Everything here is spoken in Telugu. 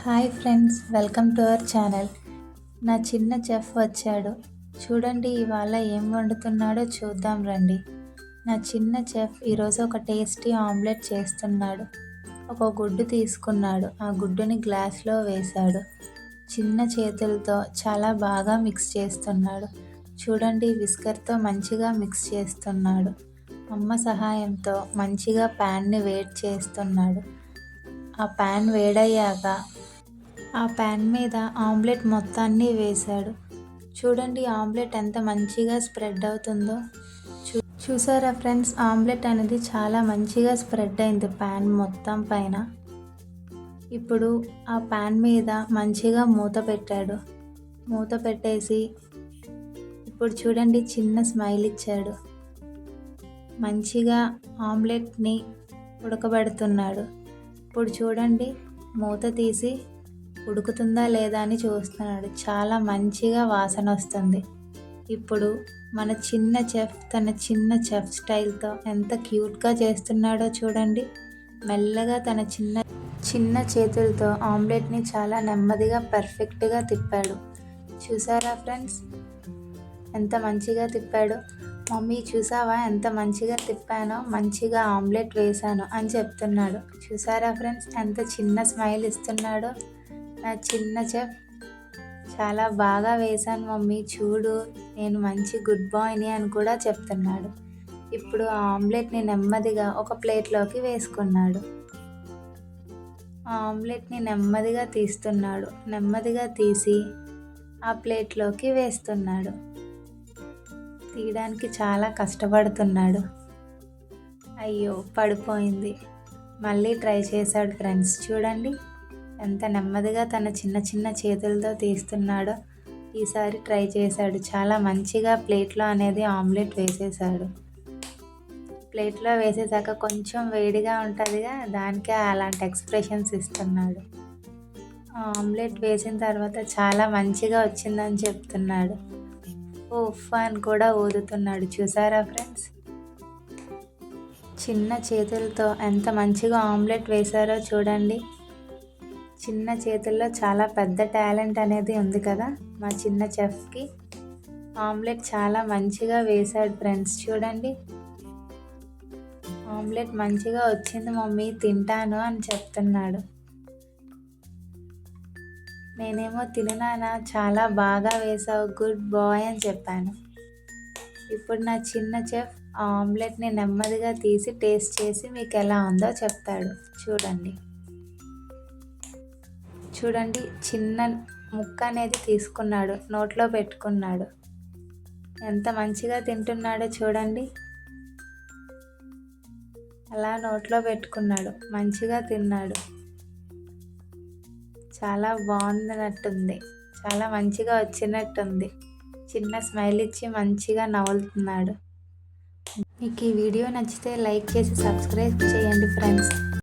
Hi friends, welcome to our channel. నా చిన్న చెఫ్ వచ్చాడు. చూడండి ఇవాళ ఏం వండుతున్నాడో చూద్దాం రండి. నా చిన్న చెఫ్ ఈరోజు ఒక టేస్టీ ఆమ్లెట్ చేస్తున్నాడు. ఒక గుడ్డు తీసుకున్నాడు, ఆ గుడ్డుని గ్లాస్లో వేశాడు. చిన్న చేతులతో చాలా బాగా మిక్స్ చేస్తున్నాడు. చూడండి విస్కర్తో మంచిగా మిక్స్ చేస్తున్నాడు. అమ్మ సహాయంతో మంచిగా ప్యాన్ని వేడి చేస్తున్నాడు. ఆ ప్యాన్ వేడయ్యాక ఆ ప్యాన్ మీద ఆమ్లెట్ మొత్తాన్ని వేశాడు. చూడండి ఆమ్లెట్ ఎంత మంచిగా స్ప్రెడ్ అవుతుందో. చూసారా ఫ్రెండ్స్, ఆమ్లెట్ అనేది చాలా మంచిగా స్ప్రెడ్ అయింది ప్యాన్ మొత్తం పైన. ఇప్పుడు ఆ ప్యాన్ మీద మంచిగా మూత పెట్టాడు. మూత పెట్టేసి ఇప్పుడు చూడండి చిన్న స్మైల్ ఇచ్చాడు. మంచిగా ఆమ్లెట్ని ఉడకబెడుతున్నాడు. ఇప్పుడు చూడండి మూత తీసి ఉడుకుతుందా లేదా అని చూస్తున్నాడు. చాలా మంచిగా వాసన వస్తుంది. ఇప్పుడు మన చిన్న చెఫ్ తన చిన్న చెఫ్ స్టైల్తో ఎంత క్యూట్గా చేస్తున్నాడో చూడండి. మెల్లగా తన చిన్న చేతులతో ఆమ్లెట్ని చాలా నెమ్మదిగా పర్ఫెక్ట్గా తిప్పాడు. చూసారా ఫ్రెండ్స్, ఎంత మంచిగా తిప్పాడు. మమ్మీ చూసావా ఎంత మంచిగా తిప్పానో, మంచిగా ఆమ్లెట్ వేశాను అని చెప్తున్నాడు. చూసారా ఫ్రెండ్స్, ఎంత చిన్న స్మైల్ ఇస్తున్నాడో. నా చిన్న చెఫ్ చాలా బాగా వేశాను మమ్మీ, చూడు నేను మంచి గుడ్ బాయ్ని అని కూడా చెప్తున్నాడు. ఇప్పుడు ఆ ఆమ్లెట్ని నెమ్మదిగా ఒక ప్లేట్లోకి వేసుకున్నాడు. ఆ ఆమ్లెట్ని నెమ్మదిగా తీస్తున్నాడు. నెమ్మదిగా తీసి ఆ ప్లేట్లోకి వేస్తున్నాడు. తీయడానికి చాలా కష్టపడుతున్నాడు. అయ్యో పడిపోయింది. మళ్ళీ ట్రై చేశాడు ఫ్రెండ్స్. చూడండి ఎంత నెమ్మదిగా తన చిన్న చేతులతో తీస్తున్నాడో. ఈసారి ట్రై చేశాడు. చాలా మంచిగా ప్లేట్లో అనేది ఆమ్లెట్ వేసేసాడు. ప్లేట్లో వేసేసాక కొంచెం వేడిగా ఉంటుందిగా, దానికే అలాంటి ఎక్స్ప్రెషన్స్ ఇస్తున్నాడు. ఆమ్లెట్ వేసిన తర్వాత చాలా మంచిగా వచ్చిందని చెప్తున్నాడు. ఉఫ్ అని కూడా ఊదుతున్నాడు. చూసారా ఫ్రెండ్స్, చిన్న చేతులతో ఎంత మంచిగా ఆమ్లెట్ వేశారో చూడండి. చిన్న చేతుల్లో చాలా పెద్ద టాలెంట్ అనేది ఉంది కదా మా చిన్న చెఫ్కి. ఆమ్లెట్ చాలా మంచిగా వేశాడు ఫ్రెండ్స్. చూడండి ఆమ్లెట్ మంచిగా వచ్చింది మమ్మీ, తింటాను అని చెప్తున్నాడు. నేనేమో తిననానా, చాలా బాగా వేసావు, గుడ్ బాయ్ అని చెప్పాను. ఇప్పుడు నా చిన్న చెఫ్ ఆమ్లెట్ని నెమ్మదిగా తీసి టేస్ట్ చేసి మీకు ఎలా ఉందో చెప్తాడు. చూడండి చిన్న ముక్క అనేది తీసుకున్నాడు, నోట్లో పెట్టుకున్నాడు. ఎంత మంచిగా తింటున్నాడో చూడండి. అలా నోట్లో పెట్టుకున్నాడు, మంచిగా తిన్నాడు. చాలా బాగుందినట్టుంది, చాలా మంచిగా వచ్చినట్టుంది. చిన్న స్మైల్ ఇచ్చి మంచిగా నవ్వులుతున్నాడు. మీకు ఈ వీడియో నచ్చితే లైక్ చేసి సబ్స్క్రైబ్ చేయండి ఫ్రెండ్స్.